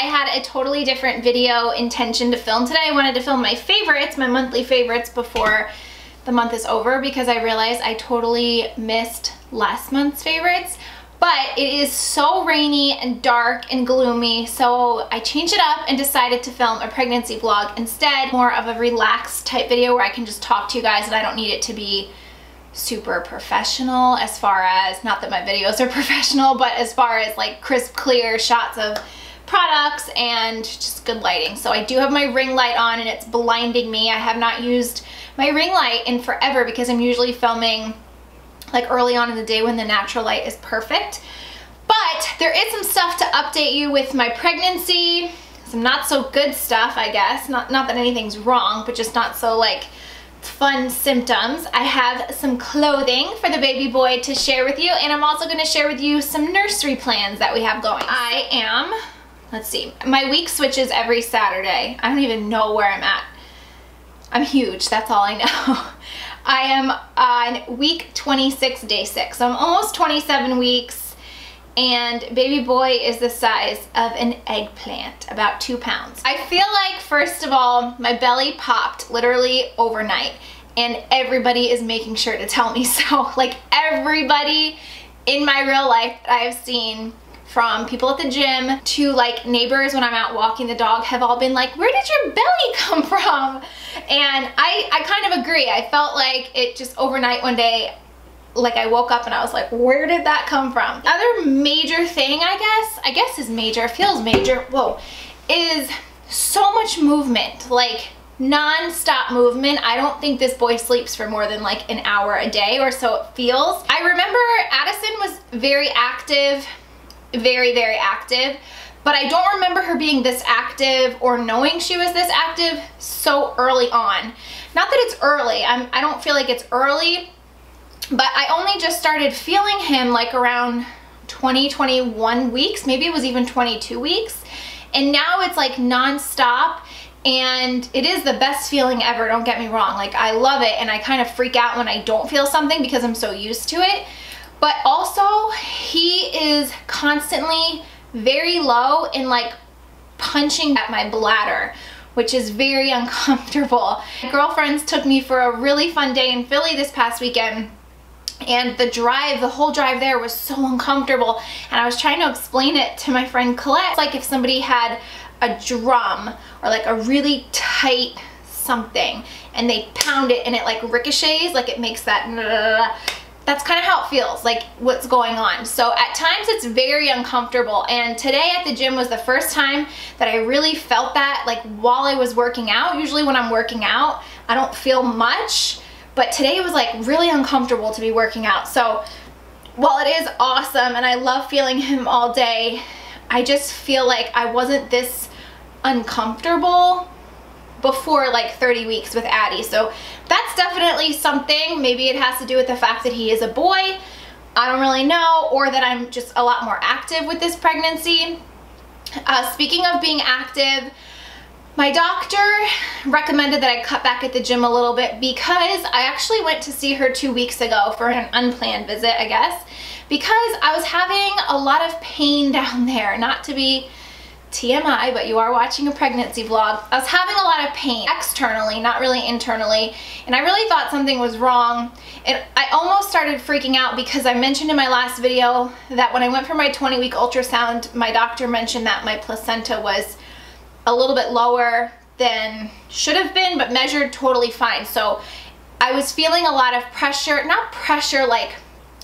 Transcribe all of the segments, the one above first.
had a totally different video intention to film today. I wanted to film my favorites, my monthly favorites, before the month is over because I realized I totally missed last month's favorites. But it is so rainy and dark and gloomy, so I changed it up and decided to film a pregnancy vlog instead. More of a relaxed type video where I can just talk to you guys and I don't need it to be super professional as far as, not that my videos are professional, but as far as like crisp, clear shots of products and just good lighting. So I do have my ring light on and it's blinding me. I have not used my ring light in forever because I'm usually filming like early on in the day when the natural light is perfect. But there is some stuff to update you with my pregnancy, some not so good stuff, I guess. Not that anything's wrong, but just not so like fun symptoms. I have some clothing for the baby boy to share with you, and I'm also going to share with you some nursery plans that we have going. I am, let's see, my week switches every Saturday. I don't even know where I'm at. I'm huge, that's all I know. I am on week 26, day 6. So I'm almost 27 weeks, and baby boy is the size of an eggplant, about 2 pounds. I feel like, first of all, my belly popped literally overnight, and everybody is making sure to tell me so. Like, everybody in my real life that I've seen, from people at the gym to like neighbors when I'm out walking the dog, have all been like, where did your belly come from? And I kind of agree. I felt like it just overnight one day, like I woke up and I was like, where did that come from? The other major thing, I guess is major, feels major, whoa, is so much movement, like non-stop movement. I don't think this boy sleeps for more than like an hour a day, or so it feels. I remember Addison was very active, very, very active, but I don't remember her being this active or knowing she was this active so early on. Not that it's early, I don't feel like it's early, but I only just started feeling him like around 20, 21 weeks, maybe it was even 22 weeks, and now it's like non-stop, and it is the best feeling ever, don't get me wrong. Like, I love it, and I kind of freak out when I don't feel something because I'm so used to it. But also, he is constantly very low and like punching at my bladder, which is very uncomfortable. My girlfriends took me for a really fun day in Philly this past weekend, and the whole drive there was so uncomfortable, and I was trying to explain it to my friend Colette. It's like if somebody had a drum or like a really tight something and they pound it and it like ricochets, like it makes that. That's kind of how it feels, like what's going on. So at times it's very uncomfortable, and today at the gym was the first time that I really felt that, like while I was working out. Usually when I'm working out, I don't feel much, but today it was like really uncomfortable to be working out. So while it is awesome and I love feeling him all day, I just feel like I wasn't this uncomfortable before like 30 weeks with Addie. So that's definitely something. Maybe it has to do with the fact that he is a boy, I don't really know, or that I'm just a lot more active with this pregnancy. Speaking of being active, my doctor recommended that I cut back at the gym a little bit because I actually went to see her 2 weeks ago for an unplanned visit, I guess, because I was having a lot of pain down there. Not to be TMI, but you are watching a pregnancy vlog. I was having a lot of pain externally, not really internally, and I really thought something was wrong. And I almost started freaking out because I mentioned in my last video that when I went for my 20-week ultrasound, my doctor mentioned that my placenta was a little bit lower than should have been, but measured totally fine. So I was feeling a lot of pressure, not pressure like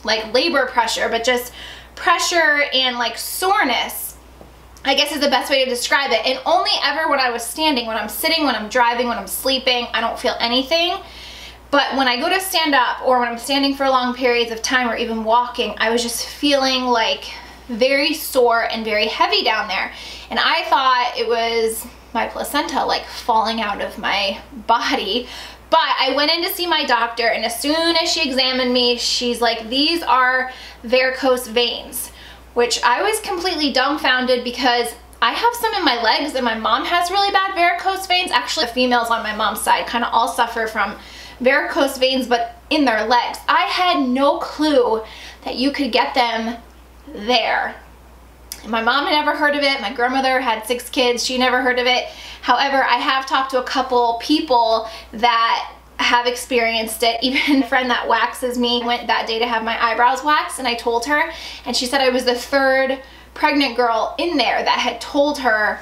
labor pressure, but just pressure and like soreness, I guess is the best way to describe it. And only ever when I was standing. When I'm sitting, when I'm driving, when I'm sleeping, I don't feel anything. But when I go to stand up, or when I'm standing for long periods of time, or even walking, I was just feeling like very sore and very heavy down there. And I thought it was my placenta like falling out of my body. But I went in to see my doctor, and as soon as she examined me, she's like, these are varicose veins, which I was completely dumbfounded because I have some in my legs and my mom has really bad varicose veins. Actually, the females on my mom's side kind of all suffer from varicose veins, but in their legs. I had no clue that you could get them there. My mom had never heard of it. My grandmother had 6 kids. She never heard of it. However, I have talked to a couple people that have experienced it. Even a friend that waxes me went that day to have my eyebrows waxed, and I told her, and she said I was the 3rd pregnant girl in there that had told her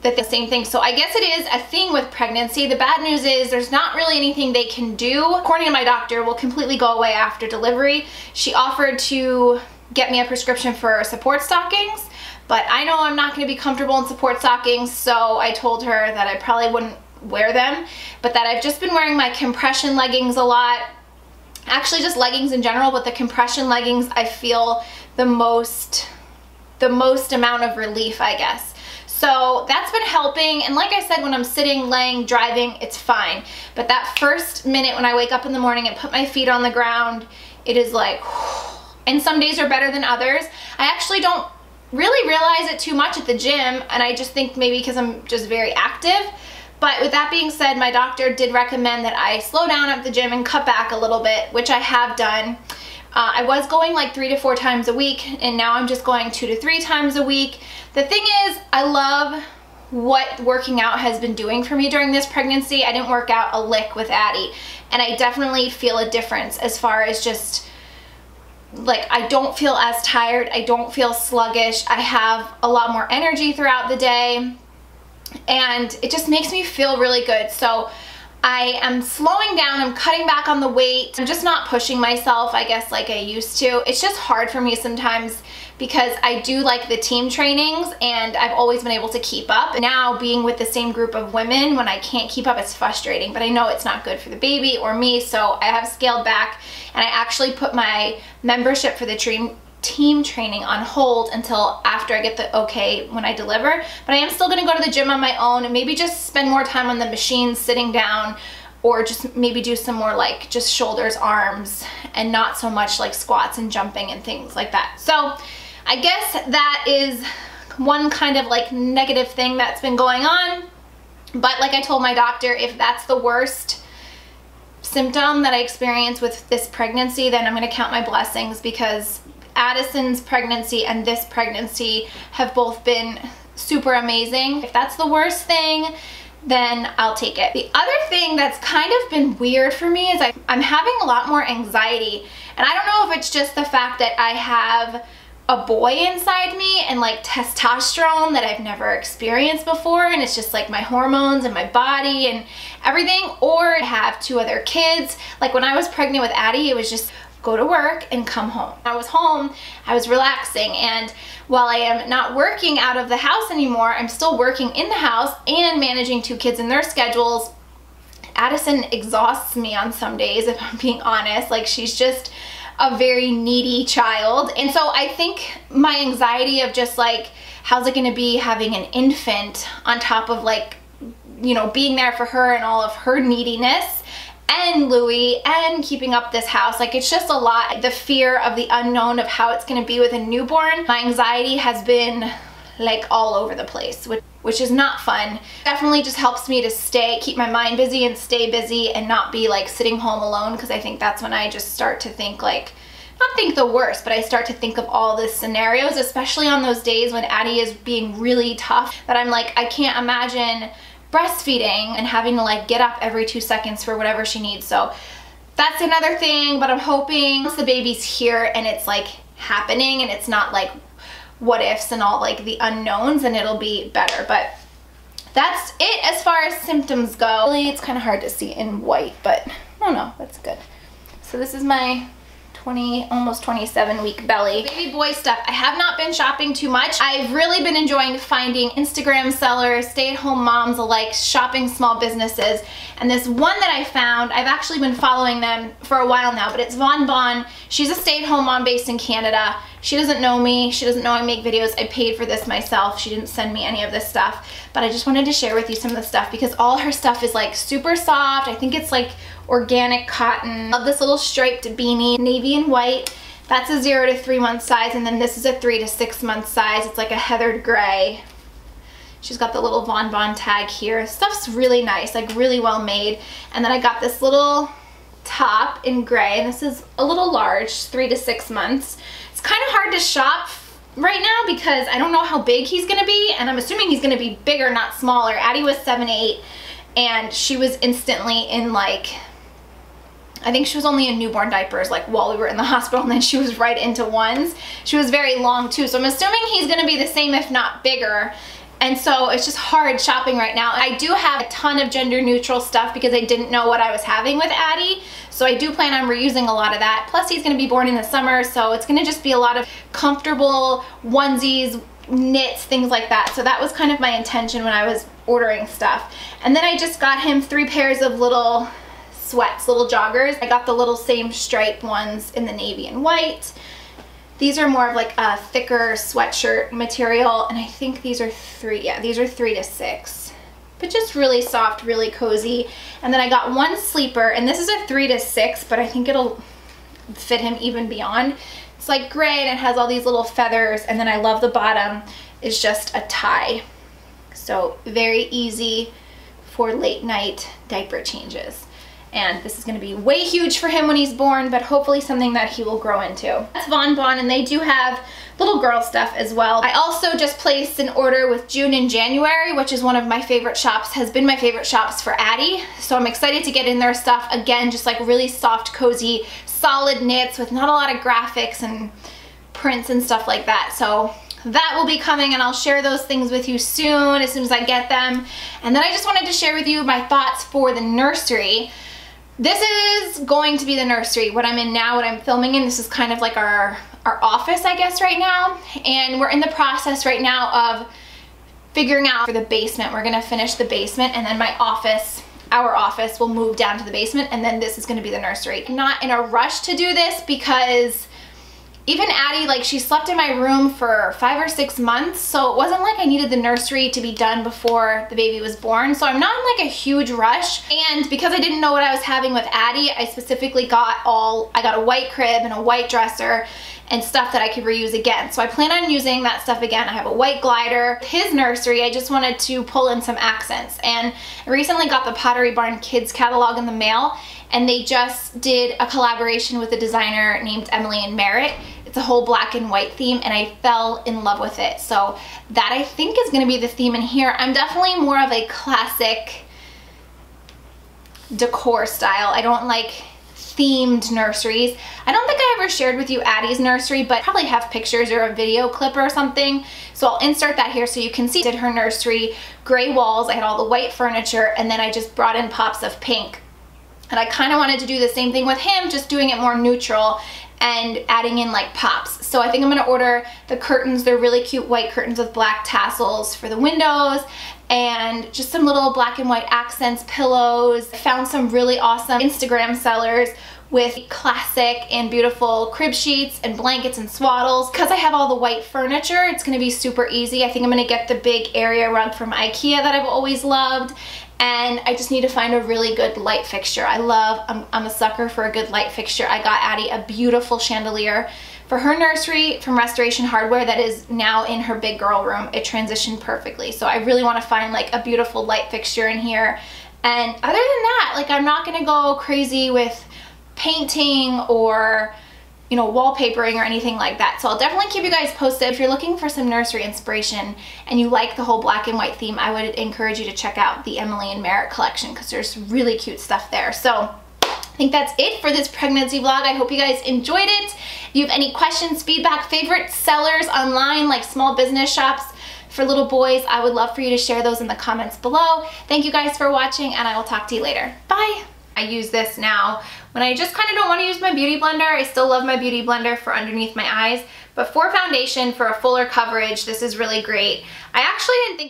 that the same thing. So I guess it is a thing with pregnancy. The bad news is there's not really anything they can do. According to my doctor, will completely go away after delivery. She offered to get me a prescription for support stockings, but I know I'm not going to be comfortable in support stockings, so I told her that I probably wouldn't wear them, but that I've just been wearing my compression leggings a lot. Actually just leggings in general, but the compression leggings I feel the most amount of relief, I guess. So that's been helping, and like I said, when I'm sitting, laying, driving, it's fine. But that first minute when I wake up in the morning and put my feet on the ground, it is like, and some days are better than others. I actually don't really realize it too much at the gym, and I just think maybe because I'm just very active. But with that being said, my doctor did recommend that I slow down at the gym and cut back a little bit, which I have done. I was going like 3 to 4 times a week, and now I'm just going 2 to 3 times a week. The thing is, I love what working out has been doing for me during this pregnancy. I didn't work out a lick with Addie, and I definitely feel a difference as far as just like I don't feel as tired, I don't feel sluggish, I have a lot more energy throughout the day, and it just makes me feel really good. So I am slowing down, I'm cutting back on the weight, I'm just not pushing myself, I guess, like I used to. It's just hard for me sometimes because I do like the team trainings and I've always been able to keep up. Now being with the same group of women, when I can't keep up, it's frustrating, but I know it's not good for the baby or me, so I have scaled back, and I actually put my membership for the team training on hold until after I get the okay when I deliver. But I am still gonna go to the gym on my own and maybe just spend more time on the machine sitting down, or just maybe do some more like just shoulders, arms, and not so much like squats and jumping and things like that. So I guess that is one kind of like negative thing that's been going on. But like I told my doctor, if that's the worst symptom that I experience with this pregnancy, then I'm gonna count my blessings, because Addison's pregnancy and this pregnancy have both been super amazing. If that's the worst thing, then I'll take it. The other thing that's kind of been weird for me is I'm having a lot more anxiety, and I don't know if it's just the fact that I have a boy inside me and like testosterone that I've never experienced before, and it's just like my hormones and my body and everything, or I have 2 other kids. Like when I was pregnant with Addie, it was just go to work and come home. I was home, I was relaxing, and while I am not working out of the house anymore, I'm still working in the house and managing 2 kids and their schedules. Addison exhausts me on some days, if I'm being honest. Like, she's just a very needy child, and so I think my anxiety of just like, how's it gonna be having an infant on top of like, you know, being there for her and all of her neediness, and Louie, and keeping up this house, like it's just a lot. The fear of the unknown of how it's gonna be with a newborn, my anxiety has been like all over the place, which is not fun. Definitely just helps me to keep my mind busy and stay busy and not be like sitting home alone, because I think that's when I just start to think like, not think the worst, but I start to think of all the scenarios, especially on those days when Addie is being really tough, that I'm like, I can't imagine breastfeeding and having to like get up every 2 seconds for whatever she needs. So that's another thing, but I'm hoping once the baby's here and it's like happening and it's not like what ifs and all like the unknowns, and it'll be better. But that's it as far as symptoms go. Really, it's kind of hard to see in white, but I don't know, that's good. So this is my almost 27 week belly. Baby boy stuff, I have not been shopping too much. I've really been enjoying finding Instagram sellers, stay-at-home moms alike, shopping small businesses, and this one that I found, I've actually been following them for a while now, but it's Von Bon. She's a stay-at-home mom based in Canada. She doesn't know me, she doesn't know I make videos. I paid for this myself. She didn't send me any of this stuff, but I just wanted to share with you some of the stuff because all her stuff is like super soft. I think it's like organic cotton. Love this little striped beanie, navy and white. That's a 0 to 3 month size, and then this is a 3 to 6 month size. It's like a heathered gray. She's got the little Von Bon tag here. Stuff's really nice, like really well made. And then I got this little top in gray, and this is a little large, 3 to 6 months. It's kind of hard to shop right now because I don't know how big he's gonna be, and I'm assuming he's gonna be bigger, not smaller. Addie was 7'8", and she was instantly in like, I think she was only in newborn diapers like while we were in the hospital, and then she was right into ones. She was very long too, so I'm assuming he's gonna be the same if not bigger. And so it's just hard shopping right now. I do have a ton of gender neutral stuff because I didn't know what I was having with Addie. So I do plan on reusing a lot of that. Plus he's gonna be born in the summer, so it's gonna just be a lot of comfortable onesies, knits, things like that. So that was kind of my intention when I was ordering stuff. And then I just got him 3 pairs of little sweats, little joggers. I got the little same striped ones in the navy and white. These are more of like a thicker sweatshirt material, and I think these are 3, yeah, these are 3 to 6. But just really soft, really cozy. And then I got one sleeper, and this is a 3 to 6, but I think it'll fit him even beyond. It's like gray and it has all these little feathers, and then I love the bottom is just a tie. So very easy for late night diaper changes. And this is going to be way huge for him when he's born, but hopefully something that he will grow into. That's Von Bon, and they do have little girl stuff as well. I also just placed an order with June and January, which is one of my favorite shops, has been my favorite shops for Addie. So I'm excited to get in their stuff. Again, just like really soft, cozy, solid knits with not a lot of graphics and prints and stuff like that. So that will be coming, and I'll share those things with you soon as I get them. And then I just wanted to share with you my thoughts for the nursery. This is going to be the nursery, what I'm in now, what I'm filming in. This is kind of like our office, I guess, right now. And we're in the process right now of figuring out for the basement. We're gonna finish the basement, and then my office, our office, will move down to the basement, and then this is gonna be the nursery. I'm not in a rush to do this because even Addie, like, she slept in my room for 5 or 6 months, so it wasn't like I needed the nursery to be done before the baby was born. So I'm not in like a huge rush. And because I didn't know what I was having with Addie, I specifically got a white crib and a white dresser and stuff that I could reuse again. So I plan on using that stuff again. I have a white glider. His nursery, I just wanted to pull in some accents. And I recently got the Pottery Barn Kids catalog in the mail, and they just did a collaboration with a designer named Emily and Merritt. It's a whole black and white theme, and I fell in love with it. So that, I think, is gonna be the theme in here. I'm definitely more of a classic decor style. I don't like themed nurseries. I don't think I ever shared with you Addie's nursery, but probably have pictures or a video clip or something. So I'll insert that here so you can see. I did her nursery, gray walls, I had all the white furniture, and then I just brought in pops of pink. And I kind of wanted to do the same thing with him, just doing it more neutral and adding in like pops. So I think I'm gonna order the curtains. They're really cute white curtains with black tassels for the windows, and just some little black and white accents, pillows. I found some really awesome Instagram sellers with classic and beautiful crib sheets and blankets and swaddles. Because I have all the white furniture, it's gonna be super easy. I think I'm gonna get the big area rug from IKEA that I've always loved. And I just need to find a really good light fixture. I'm a sucker for a good light fixture. I got Addie a beautiful chandelier for her nursery from Restoration Hardware that is now in her big girl room. It transitioned perfectly. So I really want to find like a beautiful light fixture in here. And other than that, like, I'm not gonna go crazy with painting or, you know, wallpapering or anything like that. So I'll definitely keep you guys posted. If you're looking for some nursery inspiration and you like the whole black and white theme, I would encourage you to check out the Emily and Merritt collection because there's really cute stuff there. So I think that's it for this pregnancy vlog. I hope you guys enjoyed it. If you have any questions, feedback, favorite sellers online, like small business shops for little boys, I would love for you to share those in the comments below. Thank you guys for watching, and I will talk to you later. Bye. I use this now when I just kind of don't want to use my beauty blender. I still love my beauty blender for underneath my eyes, but for foundation, for a fuller coverage, this is really great. I actually didn't think